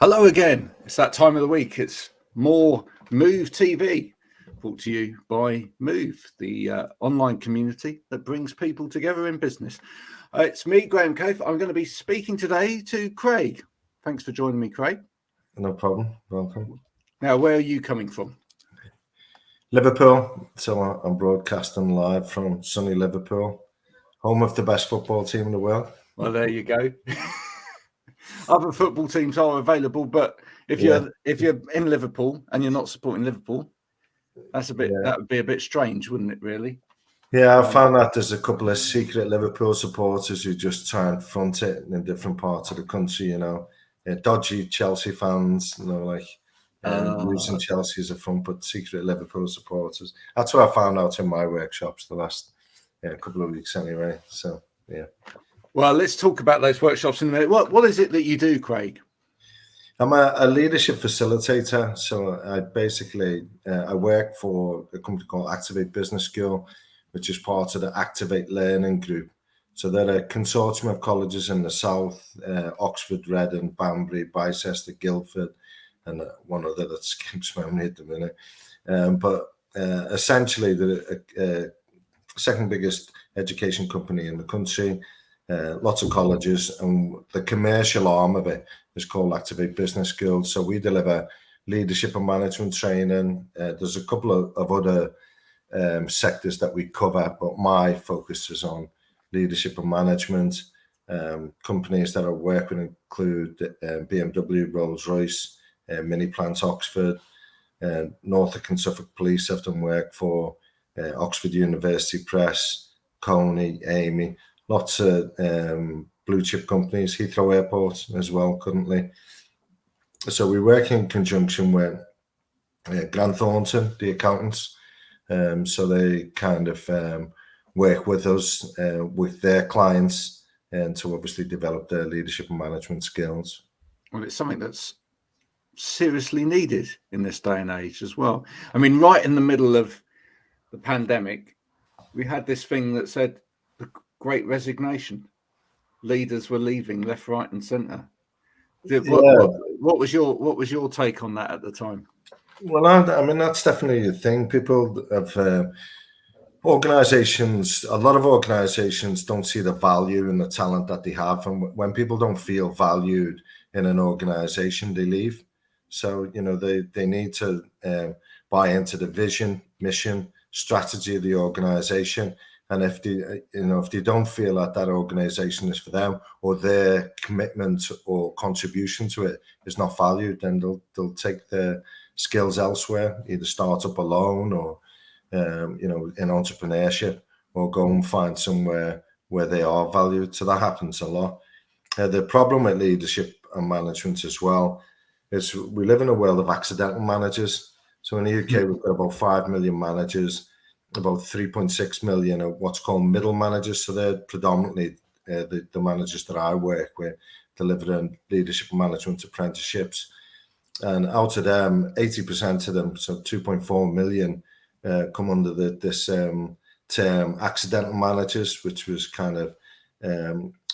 Hello again. It's that time of the week. It's more Move TV, brought to you by Move, the online community that brings people together in business. It's me, Graham Cave. I'm going to be speaking today to Craig. Thanks for joining me, Craig. No problem. Welcome. Now, where are you coming from? Liverpool. So I'm broadcasting live from sunny Liverpool, home of the best football team in the world. Well, there you go. Other football teams are available, but if you're in Liverpool and you're not supporting Liverpool, that would be a bit strange, wouldn't it? Really? Yeah, I found that there's a couple of secret Liverpool supporters who just try and front it in different parts of the country. Dodgy Chelsea fans. Using Chelsea as a front, but secret Liverpool supporters. That's what I found out in my workshops the last couple of weeks, anyway. So yeah. Well, let's talk about those workshops in a minute. What is it that you do, Craig? I'm a leadership facilitator. So I basically I work for a company called Activate Business School, which is part of the Activate Learning Group. So they're a consortium of colleges in the south: Oxford, Reading, Banbury, Bicester, Guildford, and one other that escapes my memory at the minute. But essentially, the second biggest education company in the country. Lots of colleges, and the commercial arm of it is called Activate Business School. So we deliver leadership and management training. There's a couple of other sectors that we cover, but my focus is on leadership and management. Companies that I work with include BMW, Rolls-Royce, Mini Plant Oxford, Norfolk and Suffolk Police. I've done work for Oxford University Press, Coney, Amy. Lots of blue chip companies, Heathrow Airport as well currently. So we work in conjunction with Grant Thornton, the accountants. So they kind of work with us, with their clients, and to obviously develop their leadership and management skills. Well, it's something that's seriously needed in this day and age as well. I mean, right in the middle of the pandemic, we had this thing that said the Great Resignation. Leaders were leaving left, right, and centre. What was your take on that at the time? Well, I mean that's definitely a thing. People have organizations. A lot of organizations don't see the value in the talent that they have, and when people don't feel valued in an organization, they leave. So they need to buy into the vision, mission, strategy of the organization. And if they don't feel that organization is for them, or their commitment or contribution to it is not valued, then they'll take their skills elsewhere, either start up alone or in entrepreneurship, or go and find somewhere where they are valued. So that happens a lot. The problem with leadership and management as well is we live in a world of accidental managers. So in the UK, we've got about 5 million managers. About 3.6 million are what's called middle managers. So they're predominantly the managers that I work with, delivering leadership and management apprenticeships. And out of them, 80% of them, so 2.4 million, come under this term accidental managers, which was kind of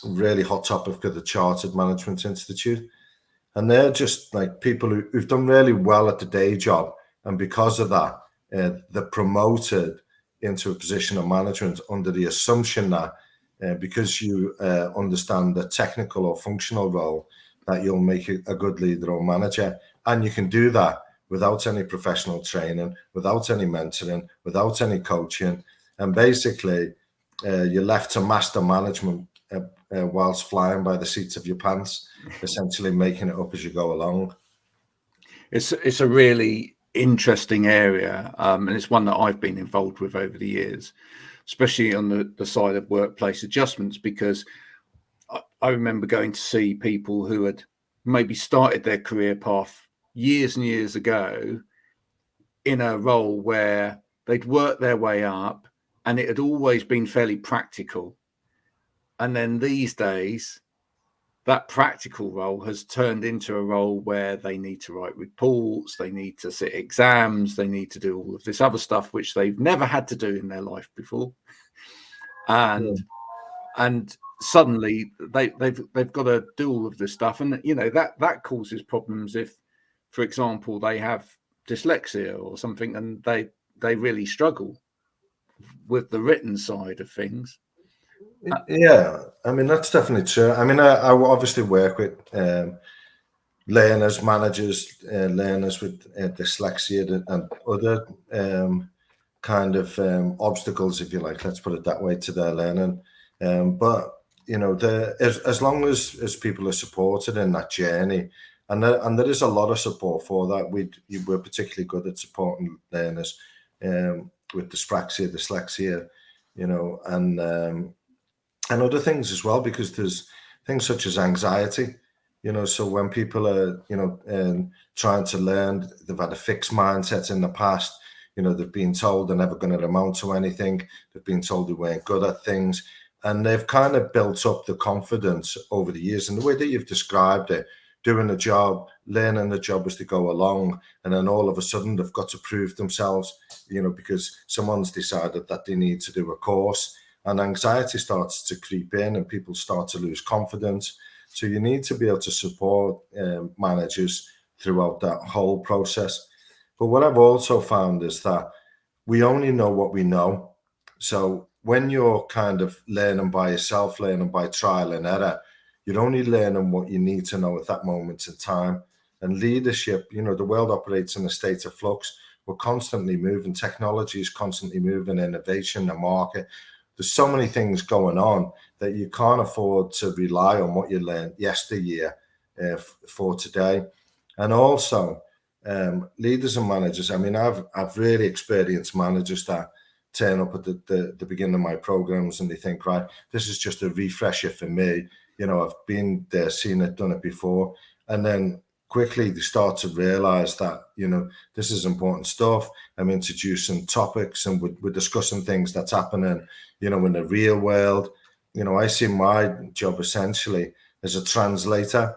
really hot topic of the Chartered Management Institute. And they're just like people who've done really well at the day job. And because of that, they're promoted into a position of management under the assumption that because you understand the technical or functional role, that you'll make a good leader or manager. And you can do that without any professional training, without any mentoring, without any coaching. And basically, you're left to master management whilst flying by the seats of your pants, essentially making it up as you go along. It's a really interesting area, and it's one that I've been involved with over the years, especially on the side of workplace adjustments, because I remember going to see people who had maybe started their career path years and years ago in a role where they'd worked their way up and it had always been fairly practical. And then these days, that practical role has turned into a role where they need to write reports, they need to sit exams, they need to do all of this other stuff, which they've never had to do in their life before. And suddenly they've got to do all of this stuff, and that causes problems if, for example, they have dyslexia or something, and they really struggle with the written side of things. Yeah, I mean, that's definitely true. I mean, I obviously work with learners, managers, learners with dyslexia and other kind of obstacles, if you like, let's put it that way, to their learning. But as long as people are supported in that journey, and there is a lot of support for that. We're particularly good at supporting learners with dyslexia, and other things as well, because there's things such as anxiety. So when people are trying to learn, they've had a fixed mindset in the past. They've been told they're never going to amount to anything. They've been told they weren't good at things, and they've kind of built up the confidence over the years. And the way that you've described it, doing the job, learning the job as they go along, and then all of a sudden they've got to prove themselves, because someone's decided that they need to do a course, and anxiety starts to creep in and people start to lose confidence. So you need to be able to support managers throughout that whole process. But what I've also found is that we only know what we know. So when you're kind of learning by yourself, learning by trial and error, you're only learning what you need to know at that moment in time. And leadership, the world operates in a state of flux. We're constantly moving. Technology is constantly moving, innovation, the market. There's so many things going on that you can't afford to rely on what you learned yesteryear for today. And also, leaders and managers. I mean, I've really experienced managers that turn up at the beginning of my programs and they think, right, this is just a refresher for me. I've been there, seen it, done it before. And then quickly they start to realize that, this is important stuff. I'm introducing topics and we're discussing things that's happening, in the real world. I see my job essentially as a translator.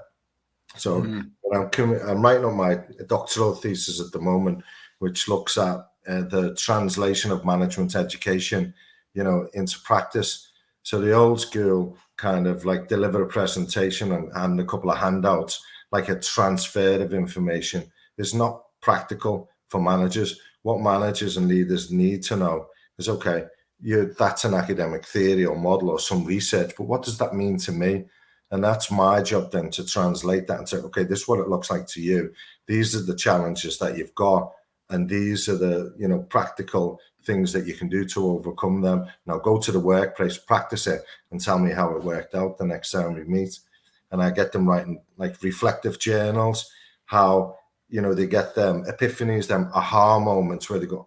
So I'm writing on my doctoral thesis at the moment, which looks at the translation of management education, into practice. So the old school kind of like deliver a presentation and a couple of handouts, like a transfer of information, is not practical for managers. What managers and leaders need to know is, okay, that's an academic theory or model or some research, but what does that mean to me? And that's my job then, to translate that and say, okay, this is what it looks like to you. These are the challenges that you've got. And these are the, practical things that you can do to overcome them. Now go to the workplace, practice it, and tell me how it worked out the next time we meet. And I get them writing like reflective journals, how, they get them epiphanies, them aha moments where they go,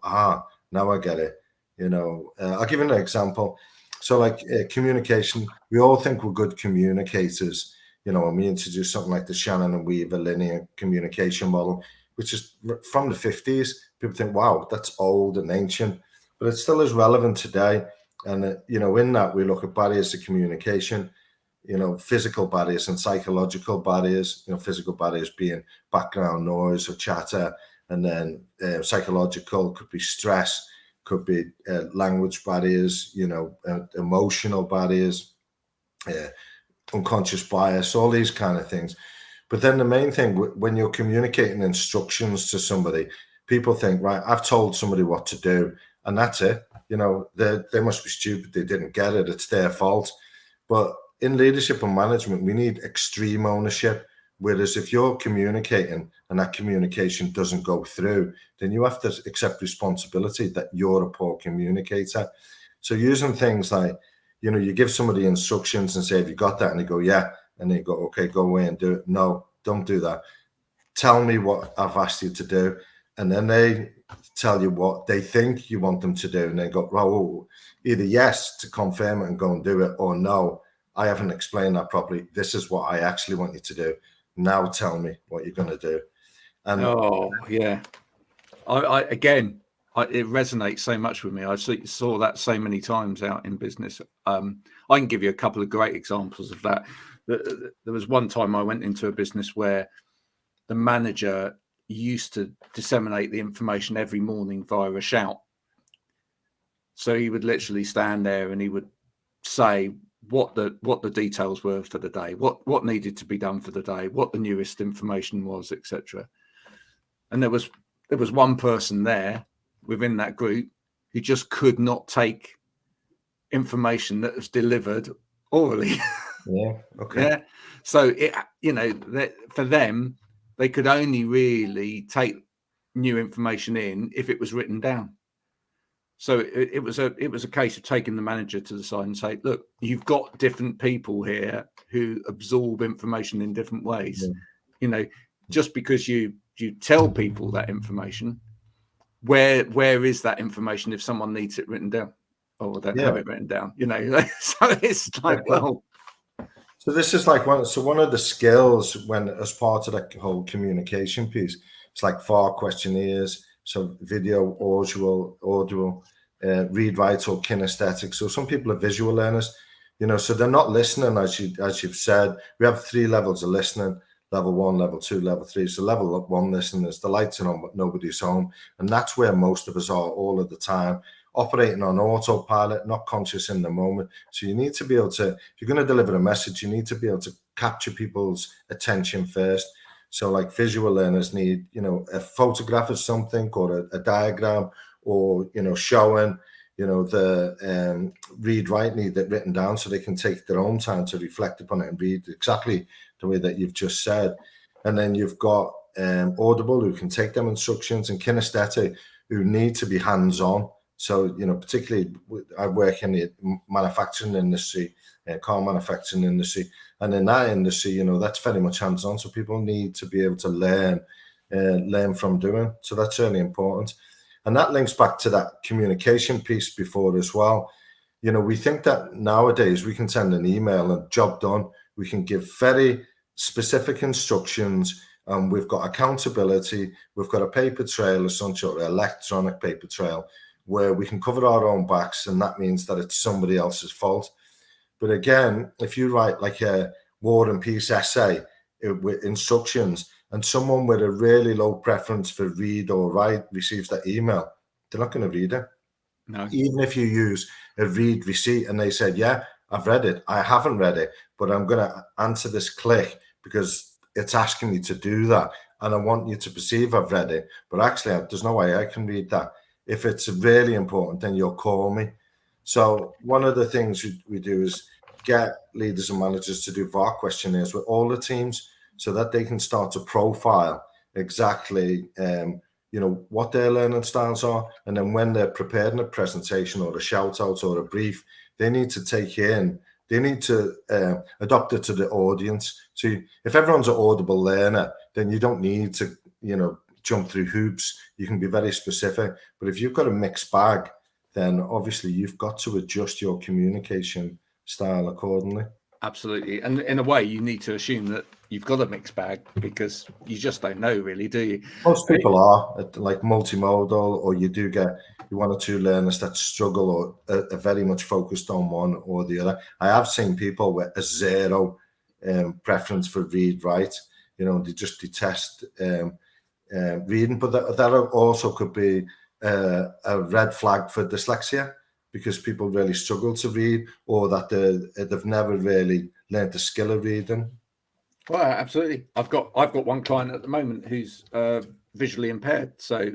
now I get it. I'll give you an example. So like communication, we all think we're good communicators, when we introduce something like the Shannon and Weaver linear communication model, which is from the 50s. People think, wow, that's old and ancient, but it still is relevant today. And, in that we look at barriers to communication, physical barriers and psychological barriers, physical barriers being background noise or chatter. And then psychological could be stress, could be language barriers, emotional barriers, unconscious bias, all these kind of things. But then the main thing, when you're communicating instructions to somebody, people think, right, I've told somebody what to do and that's it. They must be stupid. They didn't get it. It's their fault. But in leadership and management, we need extreme ownership. Whereas if you're communicating and that communication doesn't go through, then you have to accept responsibility that you're a poor communicator. So using things like, you give somebody instructions and say, have you got that? And they go, yeah. And they go, okay, go away and do it. No, don't do that. Tell me what I've asked you to do. And then they tell you what they think you want them to do. And they go, oh, either yes to confirm it and go and do it, or no, I haven't explained that properly. This is what I actually want you to do. Now tell me what you're going to do. And yeah, it resonates so much with me. I saw that so many times out in business. I can give you a couple of great examples of that. There was one time I went into a business where the manager used to disseminate the information every morning via a shout. So he would literally stand there and he would say what the details were for the day, what needed to be done for the day, what the newest information was, etc. And there was one person there within that group who just could not take information that was delivered orally. Yeah. Okay. Yeah. So for them, they could only really take new information in if it was written down. So it was a case of taking the manager to the side and say, look, you've got different people here who absorb information in different ways. Yeah. Just because you tell people that information, where is that information if someone needs it written down or don't have it written down? So it's like, well. So this is like one of the skills when as part of that whole communication piece, it's like VAR questionnaires, so video, audio, read, write, or kinesthetic. So some people are visual learners, so they're not listening as you've said. We have 3 levels of listening: level 1, level 2, level 3. So level 1 listening is the lights are on, but nobody's home, and that's where most of us are all of the time, operating on autopilot, not conscious in the moment. So you need to be able to, if you're going to deliver a message, you need to be able to capture people's attention first. So like visual learners need, a photograph of something or a diagram, or, showing, the read, write, need it written down so they can take their own time to reflect upon it and read exactly the way that you've just said. And then you've got audible, who can take them instructions, and kinesthetic, who need to be hands-on. So, particularly I work in the manufacturing industry, car manufacturing industry. And in that industry, that's very much hands-on. So people need to be able to learn from doing. So that's really important. And that links back to that communication piece before as well. We think that nowadays we can send an email and job done. We can give very specific instructions. We've got accountability. We've got a paper trail, essentially, or electronic paper trail, where we can cover our own backs, and that means that it's somebody else's fault. But again, if you write like a War and Peace essay with instructions, and someone with a really low preference for read or write receives that email, they're not going to read it. No. Even if you use a read receipt and they said, yeah, I've read it, I haven't read it, but I'm going to answer this click because it's asking me to do that, and I want you to perceive I've read it, but actually there's no way I can read that. If it's really important, then you'll call me. So one of the things we do is get leaders and managers to do VAR questionnaires with all the teams so that they can start to profile exactly, what their learning styles are. And then when they're preparing a presentation or a shout out or a brief, they need to adopt it to the audience. So if everyone's an audible learner, then you don't need to, jump through hoops. You can be very specific. But if you've got a mixed bag, then obviously you've got to adjust your communication style accordingly. Absolutely. And in a way, you need to assume that you've got a mixed bag, because you just don't know, really, do you? Most people are like multimodal, or you do get 1 or 2 learners that struggle or are very much focused on one or the other. I have seen people with a 0 preference for read, write. They just detest reading, but that also could be a red flag for dyslexia, because people really struggle to read, or that they've never really learned the skill of reading. Well, absolutely. I've got one client at the moment who's visually impaired, so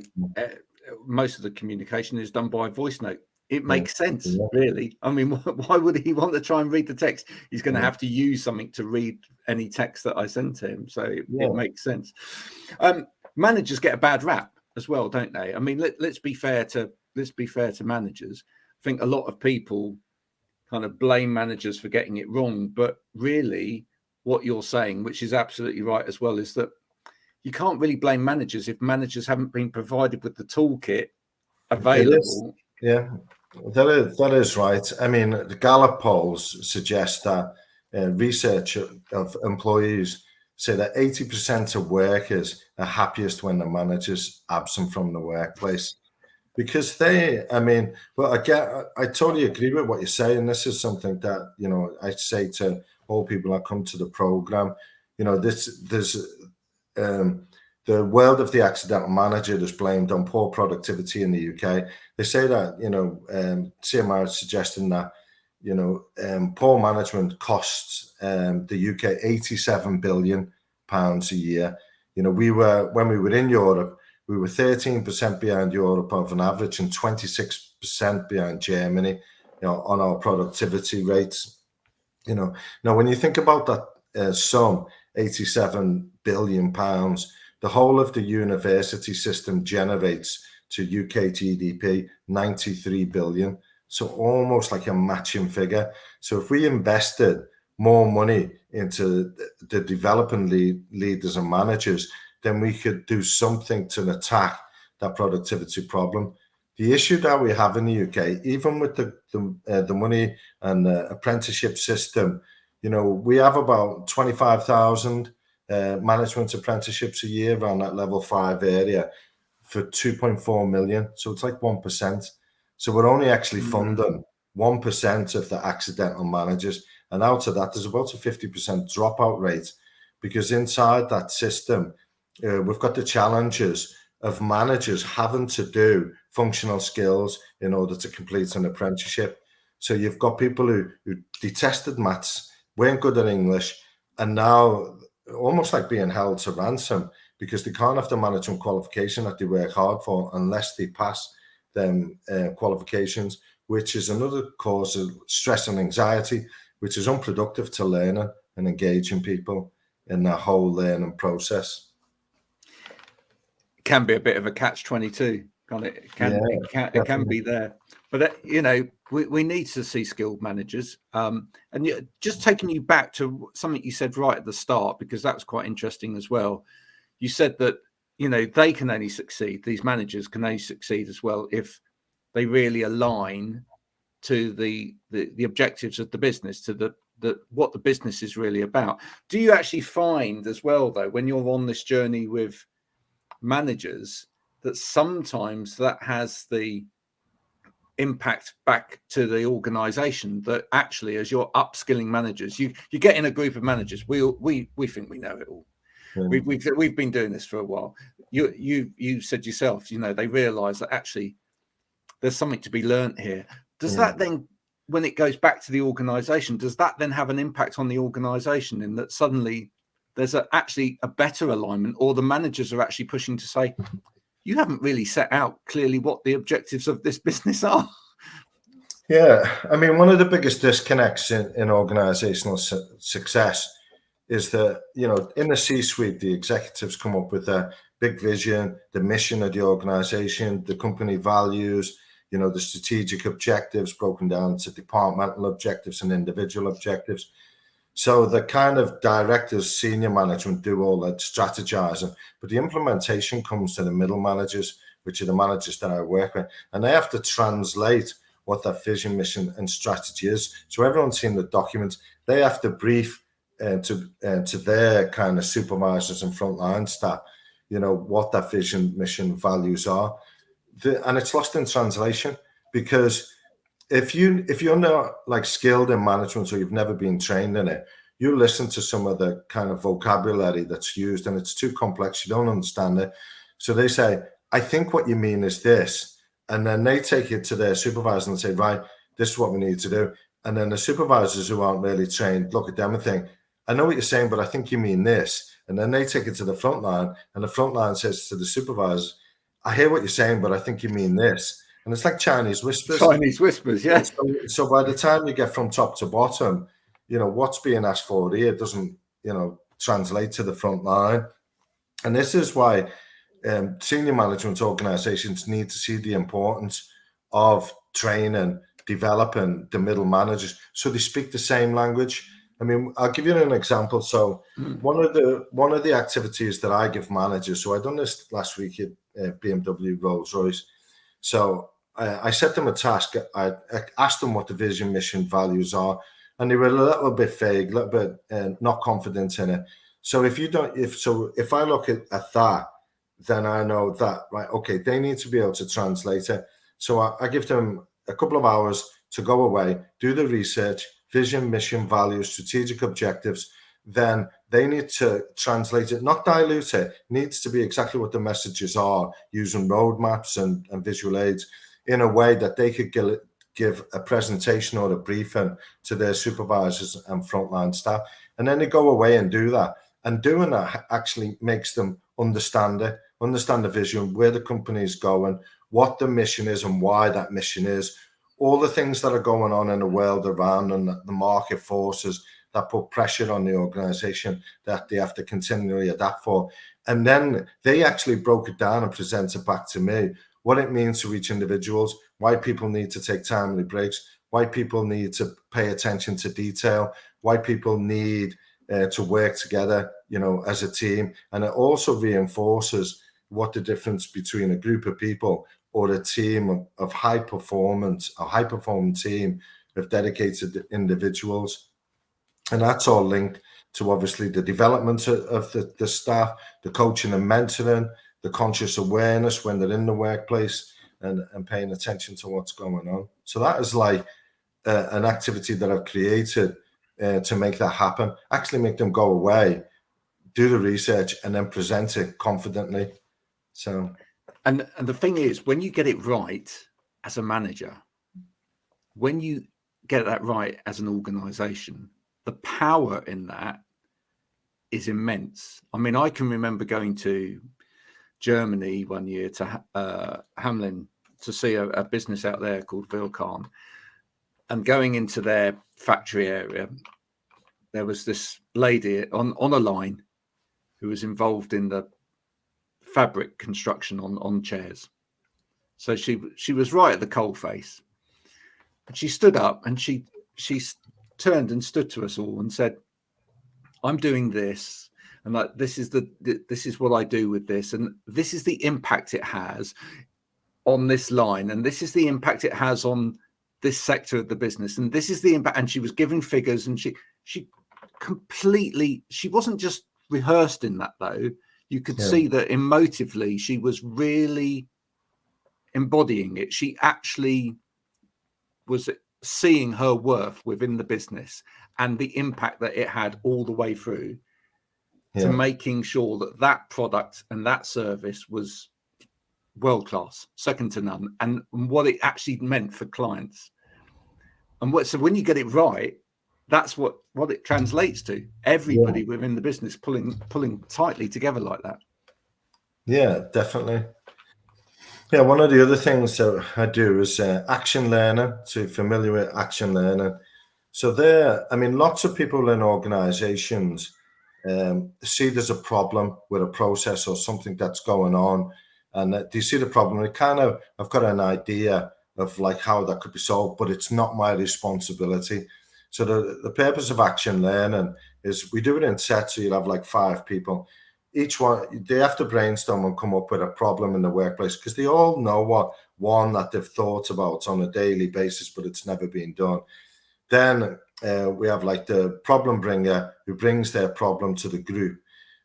most of the communication is done by voice note. It makes sense, really. I mean, why would he want to try and read the text? He's going to have to use something to read any text that I send to him, so it makes sense. Managers get a bad rap as well, don't they? I mean, let's be fair to managers. I think a lot of people kind of blame managers for getting it wrong, but really, what you're saying, which is absolutely right as well, is that you can't really blame managers if managers haven't been provided with the toolkit available. Yeah, that is right. I mean, the Gallup polls suggest that research of employees say that 80% of workers are happiest when the manager's absent from the workplace. Because I totally agree with what you're saying. This is something that, I say to all people that come to the program, the world of the accidental manager is blamed on poor productivity in the UK. They say that, CMR is suggesting that poor management costs the UK £87 billion a year. When we were in Europe, we were 13% behind Europe of an average and 26% behind Germany, on our productivity rates. Now when you think about that sum, £87 billion, the whole of the university system generates to UK GDP 93 billion. So almost like a matching figure. So if we invested more money into the developing leaders and managers, then we could do something to attack that productivity problem. The issue that we have in the UK, even with the money and the apprenticeship system, we have about 25,000 management apprenticeships a year around that level 5 area for 2.4 million. So it's like 1%. So we're only actually funding 1% of the accidental managers. And out of that, there's about a 50% dropout rate, because inside that system, we've got the challenges of managers having to do functional skills in order to complete an apprenticeship. So you've got people who detested maths, weren't good at English, and now almost like being held to ransom because they can't have the management qualification that they work hard for unless they pass them qualifications, which is another cause of stress and anxiety, which is unproductive to learning and engaging people in that whole learning process. It can be a bit of a catch-22, can't it? It can be there. But, we need to see skilled managers. And just taking you back to something you said right at the start, because that was quite interesting as well. You said that, they can only succeed, these managers can only succeed as well if they really align to the objectives of the business, to what the business is really about. Do you actually find as well, though, when you're on this journey with managers, that sometimes that has the impact back to the organization, that actually as you're upskilling managers, you get in a group of managers, we think we know it all. We've been doing this for a while. You said yourself, they realize that actually there's something to be learned here. Does that then, when it goes back to the organization, does that then have an impact on the organization in that suddenly there's actually a better alignment, or the managers are actually pushing to say, you haven't really set out clearly what the objectives of this business are? Yeah, I mean, one of the biggest disconnects in organizational success is that, in the C-suite, the executives come up with a big vision, the mission of the organization, the company values, the strategic objectives broken down to departmental objectives and individual objectives. So the kind of directors, senior management do all that strategizing, but the implementation comes to the middle managers, which are the managers that I work with, and they have to translate what that vision, mission, and strategy is. So everyone's seen the document. They have to brief to their kind of supervisors and frontline staff, what that vision, mission, values are, and it's lost in translation, because if you're not like skilled in management or you've never been trained in it, you listen to some of the kind of vocabulary that's used and it's too complex. You don't understand it. So they say, I think what you mean is this. And then they take it to their supervisor and say, right, this is what we need to do. And then the supervisors who aren't really trained look at them and think, I know what you're saying, but I think you mean this. And then they take it to the front line, and the front line says to the supervisors, I hear what you're saying, but I think you mean this. And it's like Chinese whispers. Chinese whispers, yeah. So by the time you get from top to bottom, what's being asked for here doesn't, translate to the front line. And this is why senior management organizations need to see the importance of training, developing the middle managers so they speak the same language. I mean, I'll give you an example. So one of the activities that I give managers, so I done this last week at BMW Rolls-Royce. So I set them a task. I asked them what the vision, mission, values are, and they were a little bit vague, a little bit not confident in it. So if I look at that, then I know that, right, okay, they need to be able to translate it. So I give them a couple of hours to go away, do the research, vision, mission, values, strategic objectives. Then they need to translate it, not dilute it. It needs to be exactly what the messages are, using roadmaps and visual aids in a way that they could give a presentation or a briefing to their supervisors and frontline staff. And then they go away and do that. And doing that actually makes them understand the vision, where the company is going, what the mission is and why that mission is, all the things that are going on in the world around and the market forces that put pressure on the organization that they have to continually adapt for. And then they actually broke it down and presented back to me what it means to each individuals, why people need to take timely breaks, why people need to pay attention to detail, why people need to work together, as a team. And it also reinforces what the difference between a group of people or a team of high performing team of dedicated individuals. And that's all linked to obviously the development of the staff, the coaching and mentoring, the conscious awareness when they're in the workplace and paying attention to what's going on. So that is like an activity that I've created to make that happen, actually make them go away, do the research, and then present it confidently. So, and the thing is, when you get it right as a manager, when you get that right as an organization, the power in that is immense. I mean, I can remember going to Germany one year to Hamelin to see a business out there called Vilcon, and going into their factory area, there was this lady on a line who was involved in the fabric construction on chairs. So she was right at the coalface. And she stood up and she turned and stood to us all and said, "I'm doing this, and like this is what I do with this, and this is the impact it has on this line, and this is the impact it has on this sector of the business, and this is the impact." And she was giving figures, and she wasn't just rehearsed in that, though. You could see that emotively she was really embodying it. She actually was seeing her worth within the business and the impact that it had all the way through to making sure that product and that service was world class, second to none, and what it actually meant for clients. And so when you get it right, that's what it translates to. Everybody within the business pulling tightly together like that. Yeah, definitely. Yeah, one of the other things that I do is action learning, to familiar with action learning. So lots of people in organizations see there's a problem with a process or something that's going on, and they see the problem. I've got an idea of like how that could be solved, but it's not my responsibility. So the purpose of action learning is we do it in sets. So you'll have like 5 people. Each one, they have to brainstorm and come up with a problem in the workplace, because they all know one that they've thought about on a daily basis, but it's never been done. Then we have like the problem bringer who brings their problem to the group.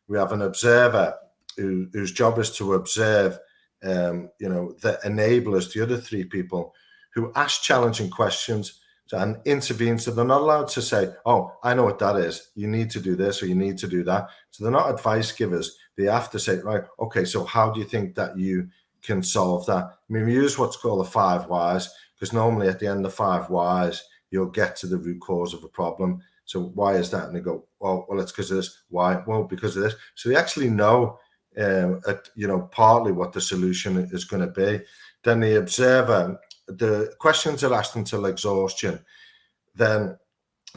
We have an observer whose job is to observe, the enablers, the other 3 people who ask challenging questions and intervene. So they're not allowed to say, "Oh, I know what that is. You need to do this or you need to do that." So they're not advice givers. They have to say, "Right, okay, so how do you think that you can solve that?" I mean, we use what's called the 5 whys, because normally at the end of 5 whys, you'll get to the root cause of a problem. So why is that? And they go, well, it's because of this. Why? Well, because of this. So they actually know, partly what the solution is going to be. Then the observer, the questions are asked until exhaustion. Then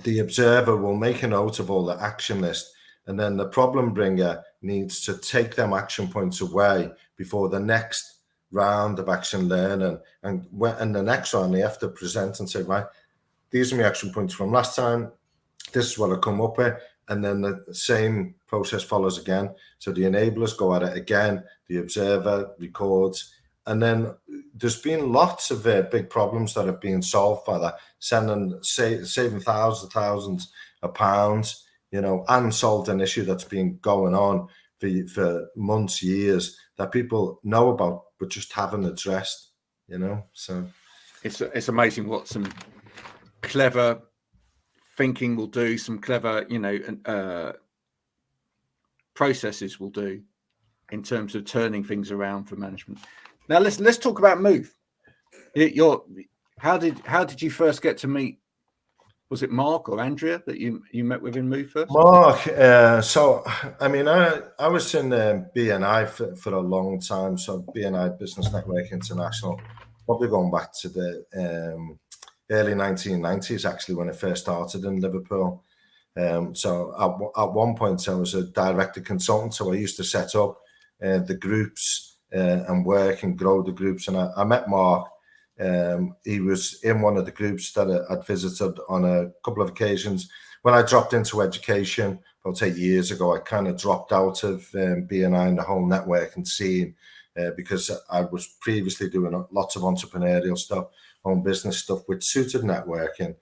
the observer will make a note of all the action list, and then the problem bringer needs to take them action points away before the next round of action learning. And the next round, they have to present and say, right, these are my action points from last time. This is what I come up with. And then the same process follows again. So the enablers go at it again. The observer records. And then there's been lots of big problems that have been solved by that, saving thousands of pounds, and solved an issue that's been going on for months, years, that people know about but just haven't addressed. So it's amazing what some clever thinking will do, some clever processes will do in terms of turning things around for management. Now let's talk about Move. How did you first get to meet? Was it Mark or Andrea that you met with in Move first? Mark, so I mean, I was in BNI for a long time. So BNI Business Network International, probably going back to the early 1990s, actually, when it first started in Liverpool. So at one point, I was a director consultant. So I used to set up the groups and work and grow the groups. And I met Mark. He was in one of the groups that I'd visited on a couple of occasions. When I dropped into education about 8 years ago, I kind of dropped out of BNI and the whole network and scene because I was previously doing lots of entrepreneurial stuff, own business stuff, which suited networking.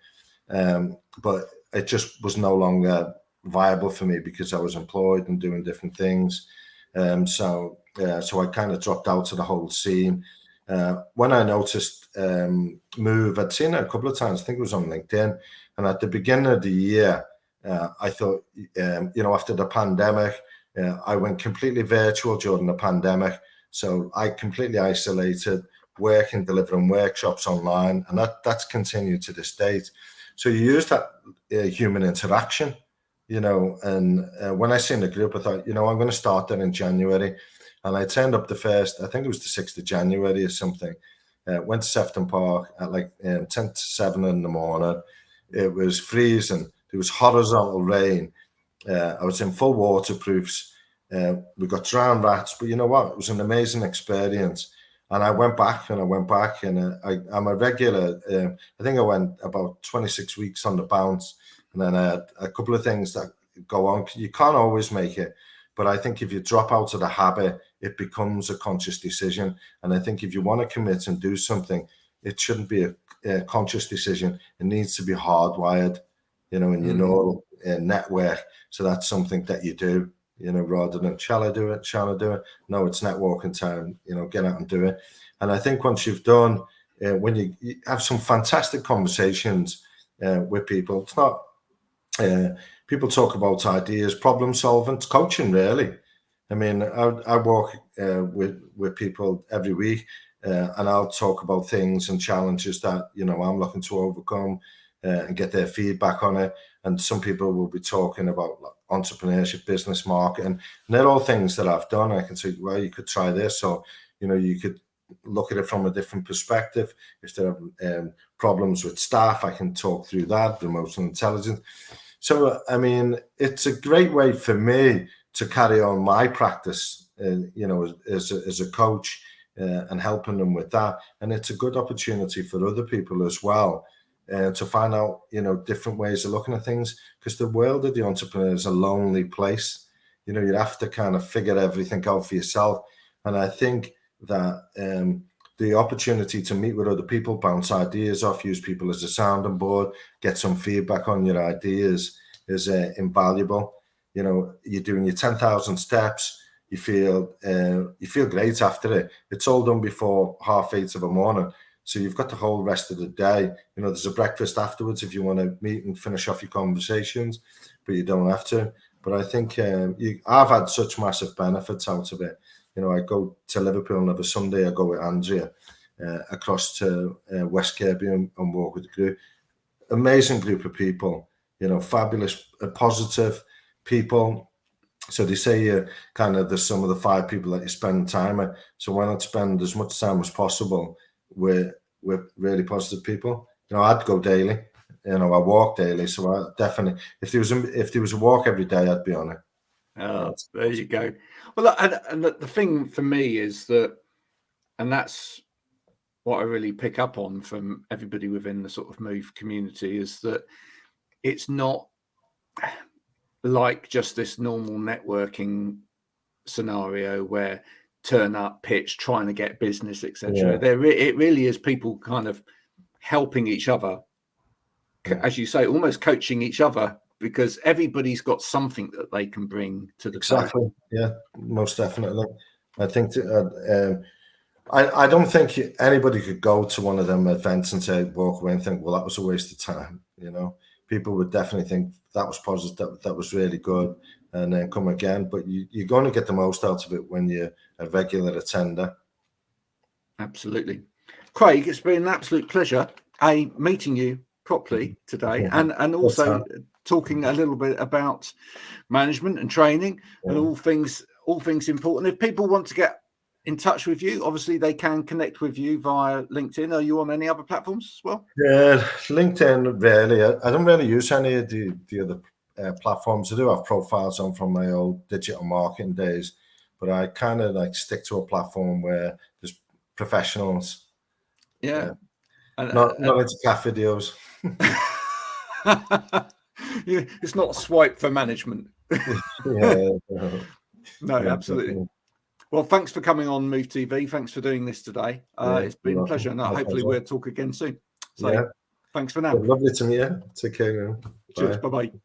But it just was no longer viable for me because I was employed and doing different things. So I kind of dropped out of the whole scene. When I noticed Move, I'd seen it a couple of times. I think it was on LinkedIn. And at the beginning of the year, I thought, after the pandemic, I went completely virtual during the pandemic. So I completely isolated, working, delivering workshops online. And that's continued to this date. So you use that human interaction, and when I seen the group, I thought, I'm going to start that in January. And I turned up I think it was the 6th of January or something. Went to Sefton Park at like 10 to 7 in the morning. It was freezing. There was horizontal rain. I was in full waterproofs. We got drowned rats, but you know what? It was an amazing experience. And I went back, and I'm a regular. I think I went about 26 weeks on the bounce, and then I had a couple of things that go on. You can't always make it, but I think if you drop out of the habit, it becomes a conscious decision. And I think if you want to commit and do something, it shouldn't be a conscious decision. It needs to be hardwired, in your neural network. So that's something that you do. Rather than, shall I do it? Shall I do it? No, it's networking time, get out and do it. And I think once you've done, when you have some fantastic conversations with people, it's not, people talk about ideas, problem solving, it's coaching, really. I mean, I work with people every week and I'll talk about things and challenges that, I'm looking to overcome and get their feedback on it. And some people will be talking about entrepreneurship, business, marketing, and they're all things that I've done. I can say, well, you could try this, or you could look at it from a different perspective. If there are problems with staff, I can talk through that, emotional intelligence. So, I mean, it's a great way for me to carry on my practice, as a coach and helping them with that. And it's a good opportunity for other people as well. To find out, different ways of looking at things, because the world of the entrepreneur is a lonely place. You have to kind of figure everything out for yourself. And I think that the opportunity to meet with other people, bounce ideas off, use people as a sounding board, get some feedback on your ideas is invaluable. You're doing your 10,000 steps. You feel great after it. It's all done before 8:30 in the morning. So you've got the whole rest of the day. There's a breakfast afterwards if you want to meet and finish off your conversations, but you don't have to. But I think I've had such massive benefits out of it. I go to Liverpool and every Sunday I go with Andrea across to West Kirby and walk with the group. Amazing group of people, fabulous, positive people. So they say you're kind of the sum of the 5 people that you spend time with. So why not spend as much time as possible with really positive people? I'd go daily. I walk daily. So I definitely, if there was a walk every day, I'd be on it. Oh, there you go. Well, and the thing for me is that, and that's what I really pick up on from everybody within the sort of Move community, is that it's not like just this normal networking scenario where turn up, pitch, trying to get business, etc. Yeah. It really is people kind of helping each other, as you say, almost coaching each other, because everybody's got something that they can bring to the table. Yeah, most definitely. I think I don't think anybody could go to one of them events and say, walk away and think, well, that was a waste of time. People would definitely think that was positive, that was really good, and then come again. But you're going to get the most out of it when you're a regular attender. Absolutely. Craig, it's been an absolute pleasure. meeting you properly today, and also talking a little bit about management and training and all things important. If people want to get in touch with you, obviously they can connect with you via LinkedIn. Are you on any other platforms as well? Yeah, LinkedIn, really. I don't really use any of the other platforms. I do have profiles on from my old digital marketing days, but I kind of like stick to a platform where there's professionals. Yeah. Not into cat videos. Yeah, it's not a swipe for management. Yeah. No, Yeah, absolutely. definitely. Well, thanks for coming on Move TV. Thanks for doing this today. Yeah, It's been you're a welcome. pleasure, and My hopefully pleasure. we'll talk again soon. So Yeah. thanks for now. Lovely to meet you. Take care. Cheers. Bye. Bye-bye.